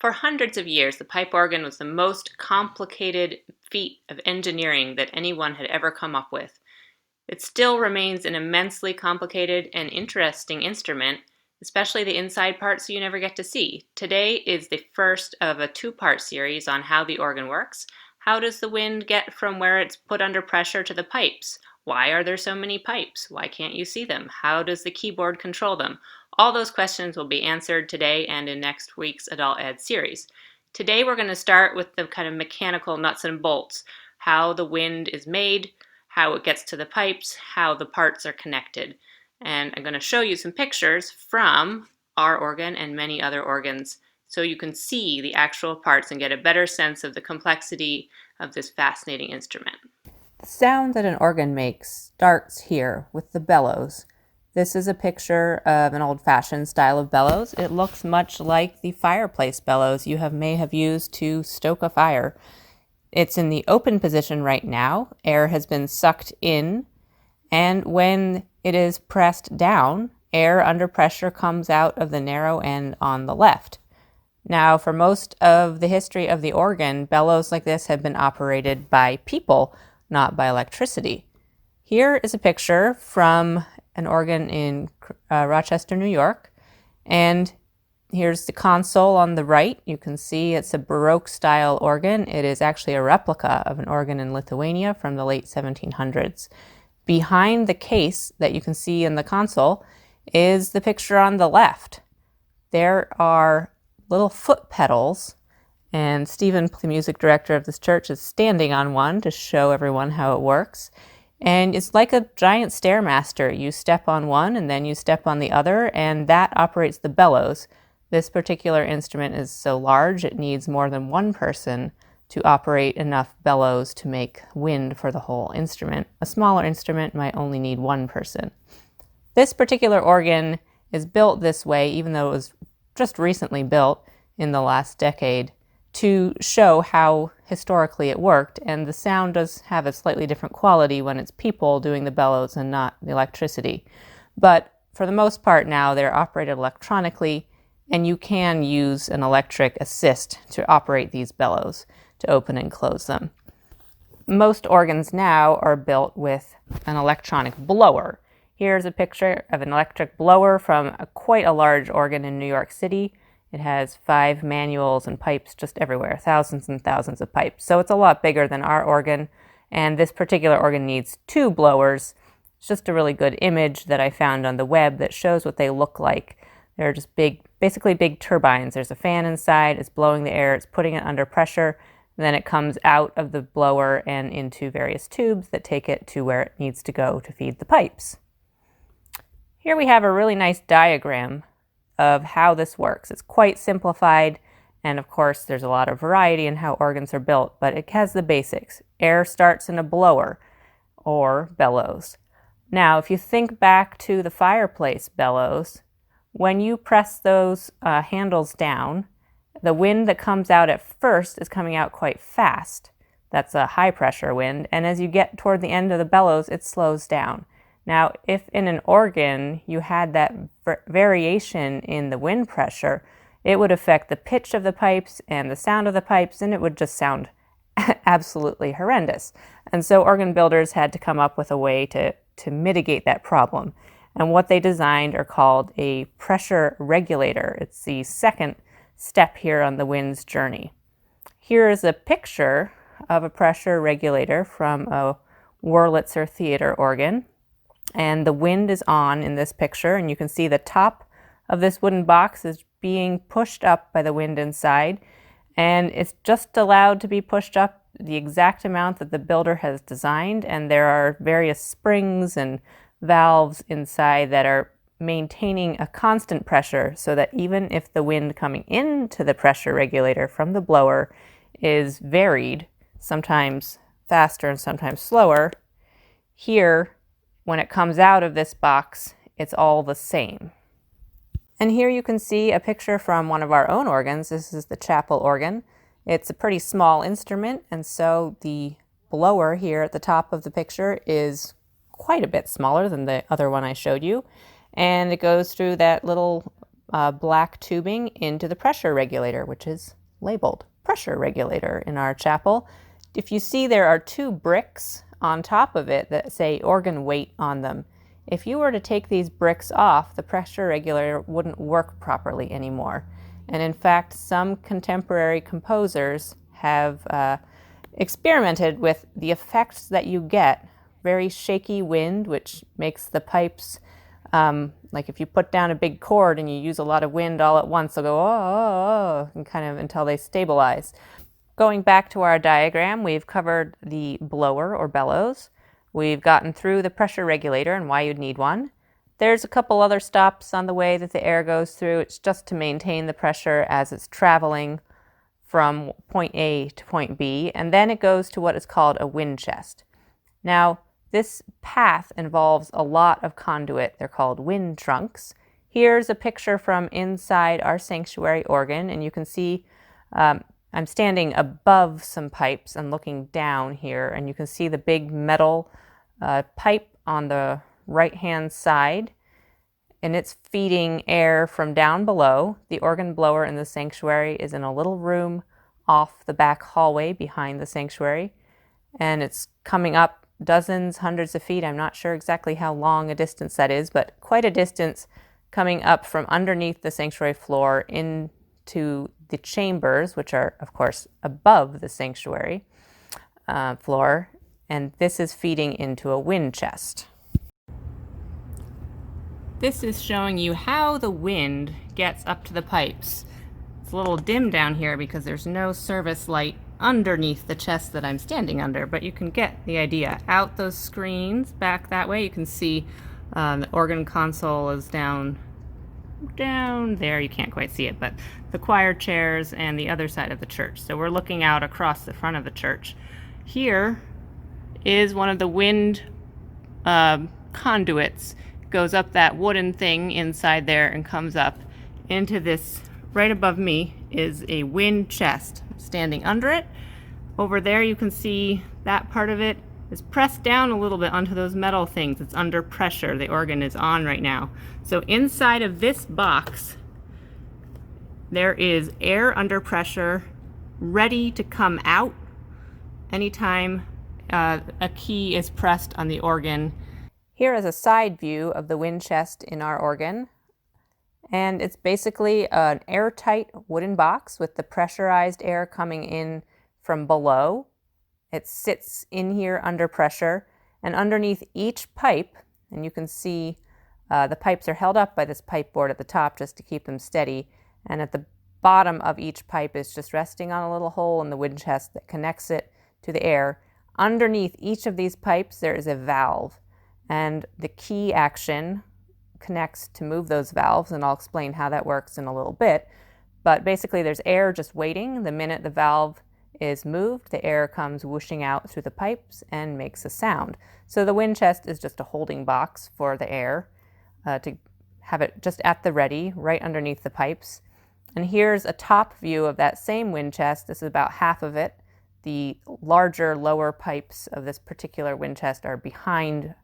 For hundreds of years, the pipe organ was the most complicated feat of engineering that anyone had ever come up with. It still remains an immensely complicated and interesting instrument, especially the inside parts you never get to see. Today is the first of a two-part series on how the organ works. How does the wind get from where it's put under pressure to the pipes? Why are there so many pipes? Why can't you see them? How does the keyboard control them? All those questions will be answered today and in next week's Adult Ed series. Today we're going to start with the kind of mechanical nuts and bolts, how the wind is made, how it gets to the pipes, how the parts are connected. And I'm going to show you some pictures from our organ and many other organs so you can see the actual parts and get a better sense of the complexity of this fascinating instrument. The sound that an organ makes starts here with the bellows. This is a picture of an old-fashioned style of bellows. It looks much like the fireplace bellows you may have used to stoke a fire. It's in the open position right now. Air has been sucked in, and when it is pressed down, air under pressure comes out of the narrow end on the left. Now, for most of the history of the organ, bellows like this have been operated by people, not by electricity. Here is a picture from an organ in Rochester, New York, and here's the console on the right. You can see it's a Baroque-style organ. It is actually a replica of an organ in Lithuania from the late 1700s. Behind the case that you can see in the console is the picture on the left. There are little foot pedals, and Stephen, the music director of this church, is standing on one to show everyone how it works. And it's like a giant stairmaster. You step on one and then you step on the other, and that operates the bellows. This particular instrument is so large it needs more than one person to operate enough bellows to make wind for the whole instrument. A smaller instrument might only need one person. This particular organ is built this way, even though it was just recently built in the last decade, to show how historically it worked, and the sound does have a slightly different quality when it's people doing the bellows and not the electricity. But for the most part now, they're operated electronically, and you can use an electric assist to operate these bellows, to open and close them. Most organs now are built with an electronic blower. Here's a picture of an electric blower from quite a large organ in New York City. It has 5 manuals and pipes just everywhere, thousands and thousands of pipes. So it's a lot bigger than our organ, and this particular organ needs 2 blowers. It's just a really good image that I found on the web that shows what they look like. They're just basically big turbines. There's a fan inside, it's blowing the air, it's putting it under pressure, and then it comes out of the blower and into various tubes that take it to where it needs to go to feed the pipes. Here we have a really nice diagram of how this works. It's quite simplified, and of course there's a lot of variety in how organs are built, but it has the basics. Air starts in a blower, or bellows. Now, if you think back to the fireplace bellows, when you press those handles down, the wind that comes out at first is coming out quite fast. That's a high pressure wind, and as you get toward the end of the bellows, it slows down. Now, if in an organ you had that variation in the wind pressure, it would affect the pitch of the pipes and the sound of the pipes, and it would just sound absolutely horrendous. And so organ builders had to come up with a way to mitigate that problem. And what they designed are called a pressure regulator. It's the second step here on the wind's journey. Here is a picture of a pressure regulator from a Wurlitzer theater organ. And the wind is on in this picture, and you can see the top of this wooden box is being pushed up by the wind inside, and it's just allowed to be pushed up the exact amount that the builder has designed, and there are various springs and valves inside that are maintaining a constant pressure so that even if the wind coming into the pressure regulator from the blower is varied, sometimes faster and sometimes slower, here when it comes out of this box, it's all the same. And here you can see a picture from one of our own organs. This is the chapel organ. It's a pretty small instrument, and so the blower here at the top of the picture is quite a bit smaller than the other one I showed you. And it goes through that little black tubing into the pressure regulator, which is labeled Pressure Regulator in our chapel. If you see, there are two bricks on top of it that say organ weight on them. If you were to take these bricks off, the pressure regulator wouldn't work properly anymore. And in fact, some contemporary composers have experimented with the effects that you get. Very shaky wind, which makes the pipes, like if you put down a big chord and you use a lot of wind all at once, they'll go, oh, oh, oh, and kind of until they stabilize. Going back to our diagram, we've covered the blower or bellows. We've gotten through the pressure regulator and why you'd need one. There's a couple other stops on the way that the air goes through. It's just to maintain the pressure as it's traveling from point A to point B, and then it goes to what is called a wind chest. Now, this path involves a lot of conduit. They're called wind trunks. Here's a picture from inside our sanctuary organ, and you can see I'm standing above some pipes and looking down here, and you can see the big metal pipe on the right-hand side, and it's feeding air from down below. The organ blower in the sanctuary is in a little room off the back hallway behind the sanctuary, and it's coming up dozens, hundreds of feet. I'm not sure exactly how long a distance that is, but quite a distance coming up from underneath the sanctuary floor into the chambers, which are, of course, above the sanctuary floor, and this is feeding into a wind chest. This is showing you how the wind gets up to the pipes. It's a little dim down here because there's no service light underneath the chest that I'm standing under, but you can get the idea. Out those screens back that way, you can see the organ console is down there. You can't quite see it, but the choir chairs and the other side of the church. So we're looking out across the front of the church. Here is one of the wind conduits. Goes up that wooden thing inside there and comes up into this. Right above me is a wind chest. Standing under it. Over there you can see that part of it is pressed down a little bit onto those metal things. It's under pressure. The organ is on right now. So inside of this box there is air under pressure ready to come out anytime a key is pressed on the organ. Here is a side view of the wind chest in our organ, and it's basically an airtight wooden box with the pressurized air coming in from below. It sits in here under pressure, and underneath each pipe, and you can see the pipes are held up by this pipe board at the top just to keep them steady, and at the bottom of each pipe is just resting on a little hole in the wind chest that connects it to the air. Underneath each of these pipes there is a valve, and the key action connects to move those valves, and I'll explain how that works in a little bit. But basically there's air just waiting. The minute the valve is moved, the air comes whooshing out through the pipes and makes a sound. So the wind chest is just a holding box for the air to have it just at the ready, right underneath the pipes. And here's a top view of that same wind chest. This is about half of it. The larger, lower pipes of this particular wind chest are behind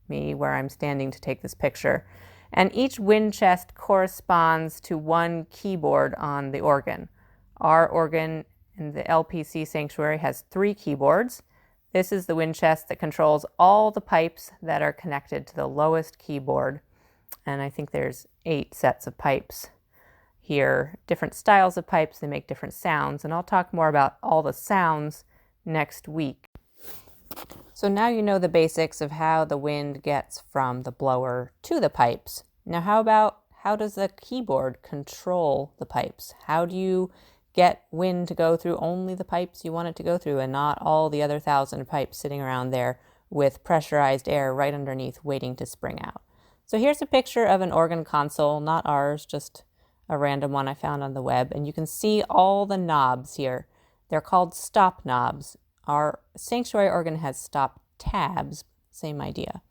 me where I'm standing to take this picture. And each wind chest corresponds to one keyboard on the organ. Our organ in the LPC sanctuary has 3 keyboards. This is the wind chest that controls all the pipes that are connected to the lowest keyboard. And I think there's 8 sets of pipes here. Different styles of pipes, they make different sounds. And I'll talk more about all the sounds next week. So now you know the basics of how the wind gets from the blower to the pipes. Now how does the keyboard control the pipes? How do you get wind to go through only the pipes you want it to go through and not all the other 1,000 pipes sitting around there with pressurized air right underneath waiting to spring out? So here's a picture of an organ console, not ours, just a random one I found on the web. And you can see all the knobs here. They're called stop knobs. Our sanctuary organ has stop tabs, same idea.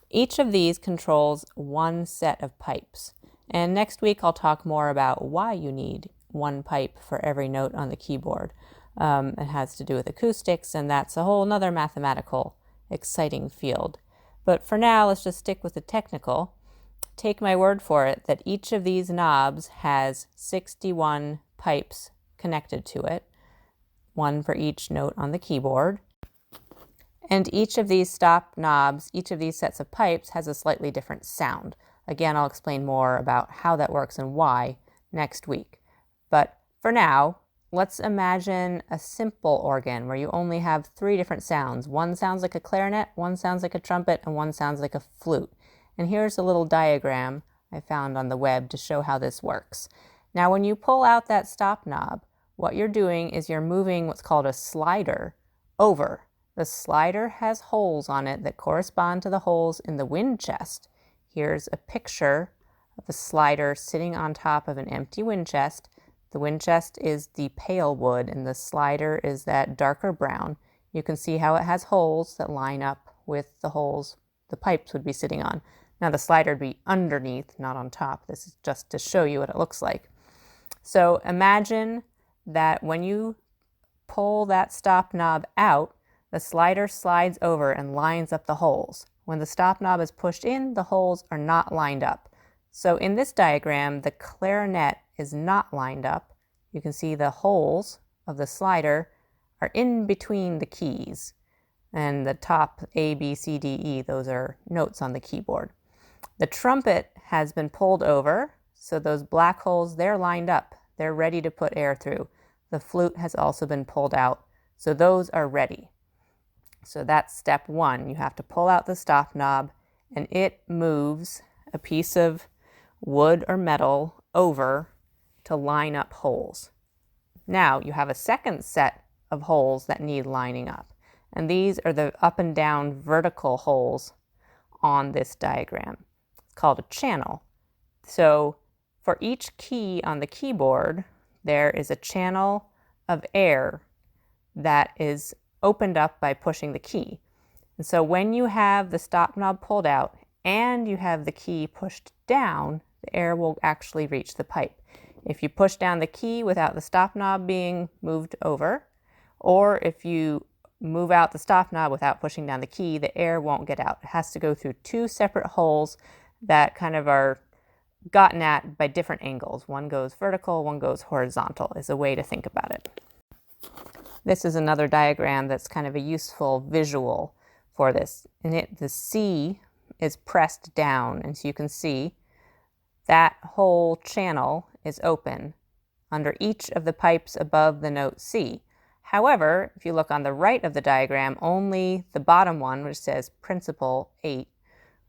Each of these controls one set of pipes. And next week I'll talk more about why you need one pipe for every note on the keyboard. It has to do with acoustics, and that's a whole nother mathematical, exciting field. But for now, let's just stick with the technical. take my word for it that each of these knobs has 61 pipes connected to it, one for each note on the keyboard. And each of these stop knobs, each of these sets of pipes has a slightly different sound. Again, I'll explain more about how that works and why next week. But for now, let's imagine a simple organ where you only have 3 different sounds. One sounds like a clarinet, one sounds like a trumpet, and one sounds like a flute. And here's a little diagram I found on the web to show how this works. Now, when you pull out that stop knob, what you're doing is you're moving what's called a slider over. The slider has holes on it that correspond to the holes in the wind chest. Here's a picture of a slider sitting on top of an empty wind chest. The wind chest is the pale wood and the slider is that darker brown. You can see how it has holes that line up with the holes the pipes would be sitting on. Now the slider would be underneath, not on top. This is just to show you what it looks like. So imagine that when you pull that stop knob out, the slider slides over and lines up the holes. When the stop knob is pushed in, the holes are not lined up. So in this diagram, the clarinet is not lined up. You can see the holes of the slider are in between the keys. And the top A, B, C, D, E, those are notes on the keyboard. The trumpet has been pulled over, so those black holes, they're lined up. They're ready to put air through. The flute has also been pulled out, so those are ready. So that's step 1. You have to pull out the stop knob, and it moves a piece of wood or metal over to line up holes. Now you have a second set of holes that need lining up, and these are the up and down vertical holes on this diagram. It's called a channel. So for each key on the keyboard, there is a channel of air that is opened up by pushing the key. And so when you have the stop knob pulled out and you have the key pushed down, the air will actually reach the pipe. If you push down the key without the stop knob being moved over, or if you move out the stop knob without pushing down the key, the air won't get out. It has to go through 2 separate holes that kind of are gotten at by different angles. One goes vertical, one goes horizontal, is a way to think about it. This is another diagram that's kind of a useful visual for this. In it, the C is pressed down, and so you can see that whole channel is open under each of the pipes above the note C. However, if you look on the right of the diagram, only the bottom one, which says principal 8,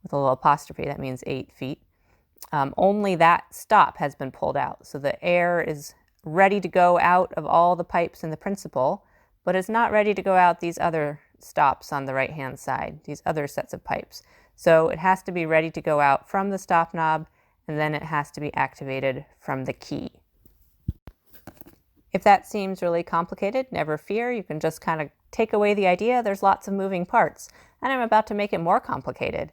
with a little apostrophe, that means 8 feet, only that stop has been pulled out. So the air is ready to go out of all the pipes in the principal, but it's not ready to go out these other stops on the right-hand side, these other sets of pipes. So it has to be ready to go out from the stop knob, and then it has to be activated from the key. If that seems really complicated, never fear. You can just kind of take away the idea there's lots of moving parts. And I'm about to make it more complicated.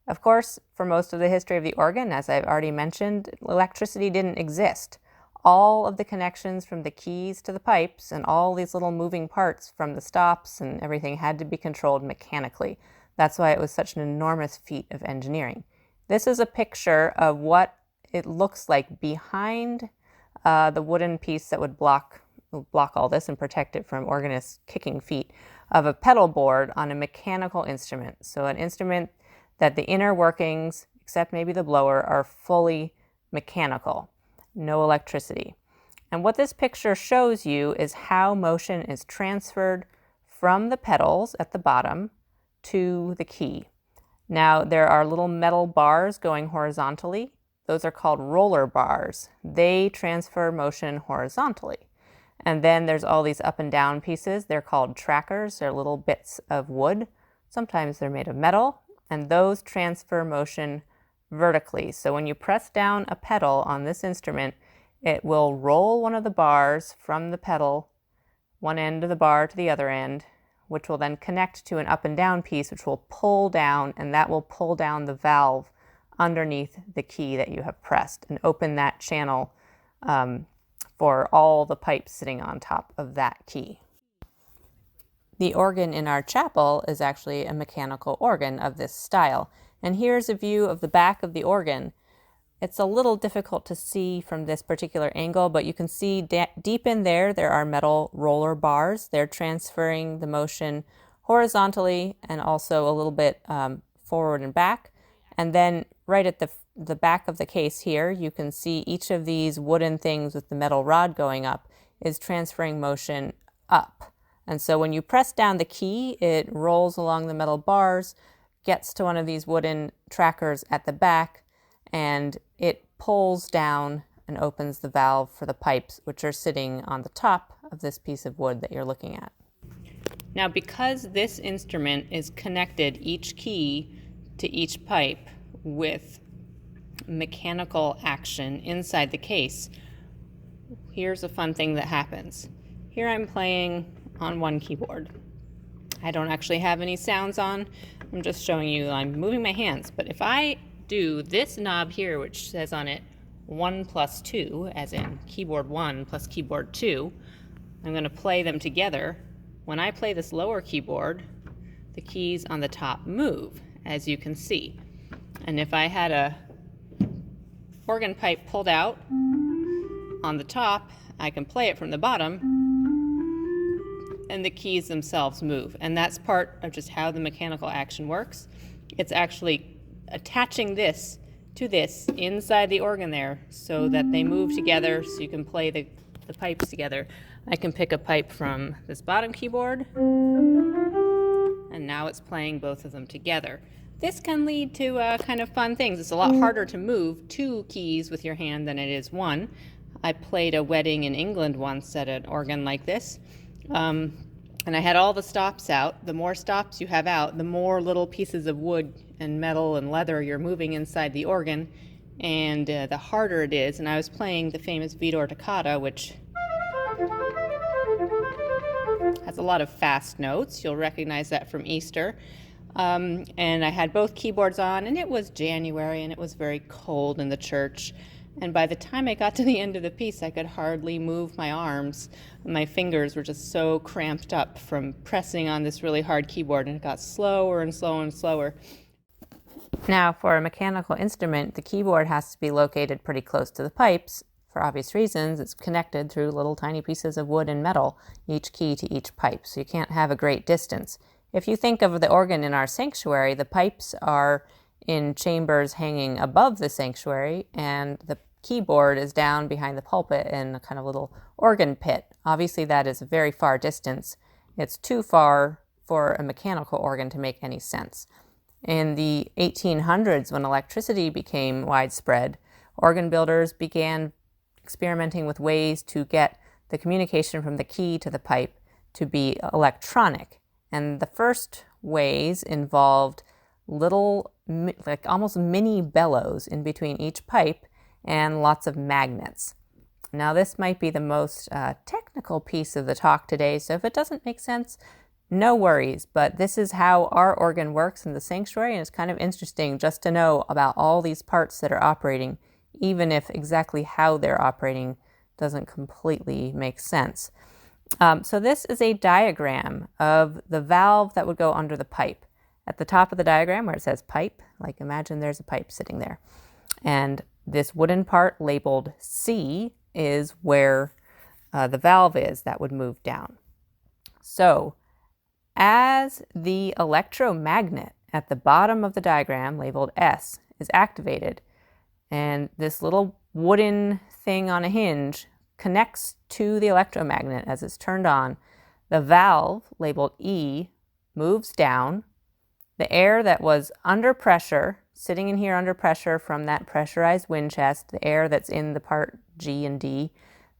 Of course, for most of the history of the organ, as I've already mentioned, electricity didn't exist. All of the connections from the keys to the pipes and all these little moving parts from the stops and everything had to be controlled mechanically. That's why it was such an enormous feat of engineering. This is a picture of what it looks like behind the wooden piece that would block all this and protect it from organists' kicking feet, of a pedal board on a mechanical instrument. So an instrument that the inner workings, except maybe the blower, are fully mechanical, no electricity. And what this picture shows you is how motion is transferred from the pedals at the bottom to the key. Now there are little metal bars going horizontally. Those are called roller bars. They transfer motion horizontally. And then there's all these up and down pieces. They're called trackers. They're little bits of wood. Sometimes they're made of metal, and those transfer motion vertically. So when you press down a pedal on this instrument, it will roll one of the bars from the pedal, one end of the bar to the other end, which will then connect to an up and down piece, which will pull down, and that will pull down the valve underneath the key that you have pressed and open that channel for all the pipes sitting on top of that key. The organ in our chapel is actually a mechanical organ of this style. And here's a view of the back of the organ. It's a little difficult to see from this particular angle, but you can see deep in there are metal roller bars. They're transferring the motion horizontally and also a little bit forward and back. And then right at the back of the case here, you can see each of these wooden things with the metal rod going up is transferring motion up. And so when you press down the key, it rolls along the metal bars, gets to one of these wooden trackers at the back, and it pulls down and opens the valve for the pipes, which are sitting on the top of this piece of wood that you're looking at. Now, because this instrument is connected, each key to each pipe, with mechanical action inside the case, here's a fun thing that happens. Here I'm playing on one keyboard. I don't actually have any sounds on. I'm just showing you I'm moving my hands. But if I do this knob here, which says on it 1 plus 2, as in keyboard 1 plus keyboard 2, I'm going to play them together. When I play this lower keyboard, the keys on the top move, as you can see. And if I had a organ pipe pulled out on the top, I can play it from the bottom, and the keys themselves move. And that's part of just how the mechanical action works. It's actually attaching this to this inside the organ there so that they move together, so you can play the pipes together. I can pick a pipe from this bottom keyboard, and now it's playing both of them together. This can lead to kind of fun things. It's a lot harder to move 2 keys with your hand than it is 1. I played a wedding in England once at an organ like this, and I had all the stops out. The more stops you have out, the more little pieces of wood and metal and leather you're moving inside the organ, and the harder it is. And I was playing the famous Vidor toccata, which has a lot of fast notes. You'll recognize that from Easter. And I had both keyboards on, and it was January, and it was very cold in the church. And by the time I got to the end of the piece, I could hardly move my arms. My fingers were just so cramped up from pressing on this really hard keyboard, and it got slower and slower and slower. Now, for a mechanical instrument, the keyboard has to be located pretty close to the pipes. For obvious reasons, it's connected through little tiny pieces of wood and metal, each key to each pipe, so you can't have a great distance. If you think of the organ in our sanctuary, the pipes are in chambers hanging above the sanctuary, and the keyboard is down behind the pulpit in a kind of little organ pit. Obviously, that is a very far distance. It's too far for a mechanical organ to make any sense. In the 1800s, when electricity became widespread, organ builders began experimenting with ways to get the communication from the key to the pipe to be electronic. And the first ways involved little, like almost mini bellows in between each pipe and lots of magnets. Now, this might be the most technical piece of the talk today, so if it doesn't make sense, no worries. But this is how our organ works in the sanctuary, and it's kind of interesting just to know about all these parts that are operating, even if exactly how they're operating doesn't completely make sense. So this is a diagram of the valve that would go under the pipe. At the top of the diagram where it says pipe, like imagine there's a pipe sitting there. And this wooden part labeled C is where the valve is that would move down. So as the electromagnet at the bottom of the diagram labeled S is activated, and this little wooden thing on a hinge connects to the electromagnet as it's turned on, the valve labeled E moves down. The air that was under pressure, sitting in here under pressure from that pressurized wind chest, the air that's in the part G and D,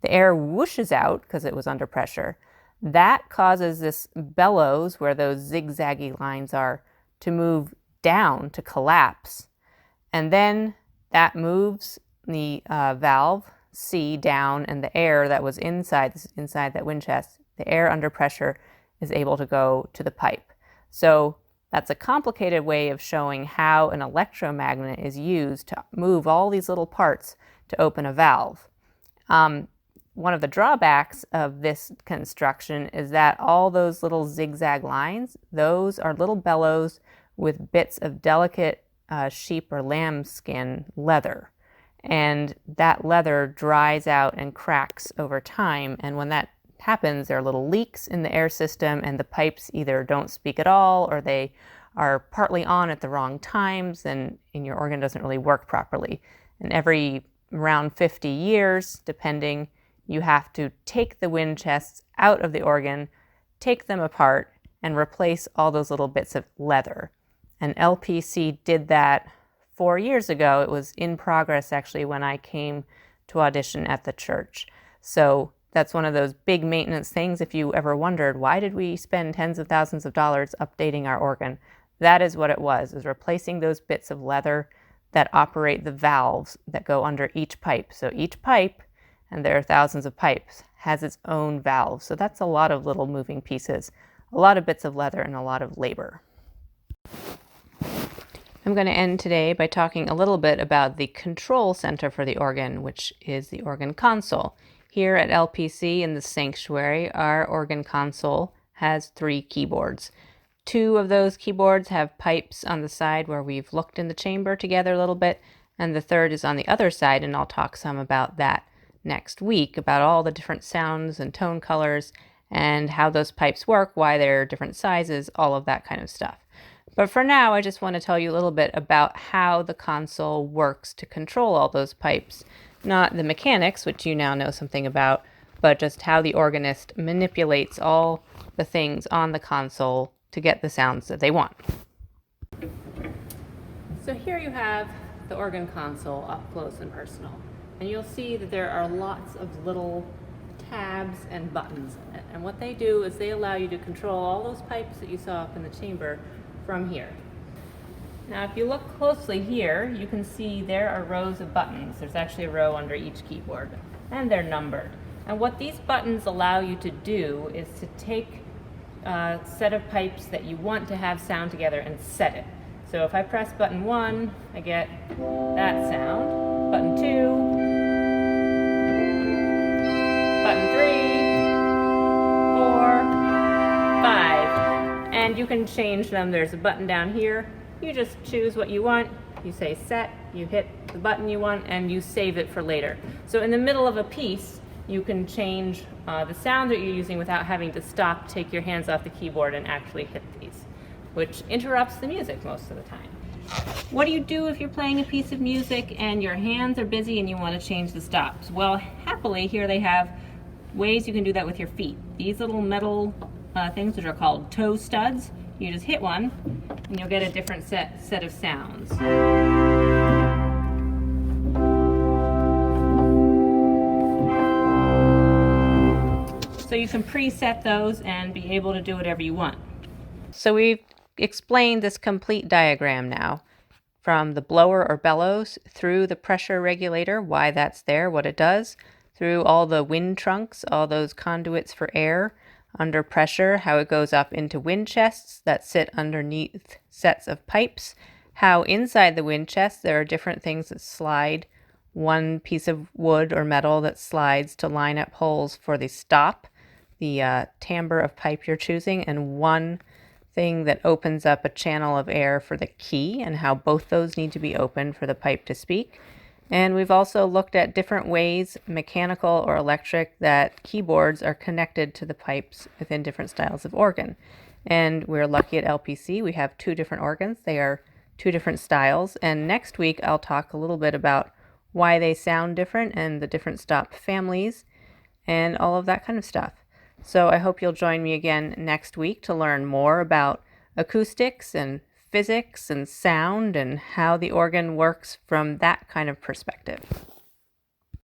the air whooshes out because it was under pressure. That causes this bellows, where those zigzaggy lines are, to move down, to collapse. And then that moves the valve C down, and the air that was inside that wind chest, the air under pressure, is able to go to the pipe. So that's a complicated way of showing how an electromagnet is used to move all these little parts to open a valve. One of the drawbacks of this construction is that all those little zigzag lines, those are little bellows with bits of delicate sheep or lamb skin leather. And that leather dries out and cracks over time. And when that happens, there are little leaks in the air system, and the pipes either don't speak at all or they are partly on at the wrong times, and your organ doesn't really work properly. And every around 50 years, depending, you have to take the wind chests out of the organ, take them apart, and replace all those little bits of leather. And LPC did that 4 years ago. It was in progress actually when I came to audition at the church. So that's one of those big maintenance things. If you ever wondered, why did we spend tens of thousands of dollars updating our organ? That is what it was replacing those bits of leather that operate the valves that go under each pipe. So each pipe, and there are thousands of pipes, has its own valve. So that's a lot of little moving pieces, a lot of bits of leather, and a lot of labor. I'm going to end today by talking a little bit about the control center for the organ, which is the organ console. Here at LPC in the sanctuary, our organ console has 3 keyboards. 2 of those keyboards have pipes on the side where we've looked in the chamber together a little bit, and the 3rd is on the other side, and I'll talk some about that next week, about all the different sounds and tone colors and how those pipes work, why they're different sizes, all of that kind of stuff. But for now, I just want to tell you a little bit about how the console works to control all those pipes. Not the mechanics, which you now know something about, but just how the organist manipulates all the things on the console to get the sounds that they want. So here you have the organ console up close and personal. And you'll see that there are lots of little tabs and buttons in it. And what they do is they allow you to control all those pipes that you saw up in the chamber from here. Now if you look closely here, you can see there are rows of buttons. There's actually a row under each keyboard, and they're numbered. And what these buttons allow you to do is to take a set of pipes that you want to have sound together and set it. So if I press button 1, I get that sound. Button 2, button 3, 4, 5. And you can change them. There's a button down here. You just choose what you want. You say set, you hit the button you want, and you save it for later. So in the middle of a piece, you can change the sound that you're using without having to stop, take your hands off the keyboard, and actually hit these, which interrupts the music most of the time. What do you do if you're playing a piece of music and your hands are busy and you want to change the stops? Well, happily, here they have ways you can do that with your feet. These little metal things, which are called toe studs, you just hit one and you'll get a different set of sounds. So you can preset those and be able to do whatever you want. So we've explained this complete diagram now, from the blower or bellows through the pressure regulator, why that's there, what it does, through all the wind trunks, all those conduits for air under pressure, how it goes up into wind chests that sit underneath sets of pipes, how inside the wind chest there are different things that slide, one piece of wood or metal that slides to line up holes for the stop, the timbre of pipe you're choosing, and one thing that opens up a channel of air for the key, and how both those need to be open for the pipe to speak. And we've also looked at different ways, mechanical or electric, that keyboards are connected to the pipes within different styles of organ. And we're lucky at LPC, we have 2 different organs. They are 2 different styles. And next week I'll talk a little bit about why they sound different and the different stop families and all of that kind of stuff. So I hope you'll join me again next week to learn more about acoustics and physics and sound and how the organ works from that kind of perspective.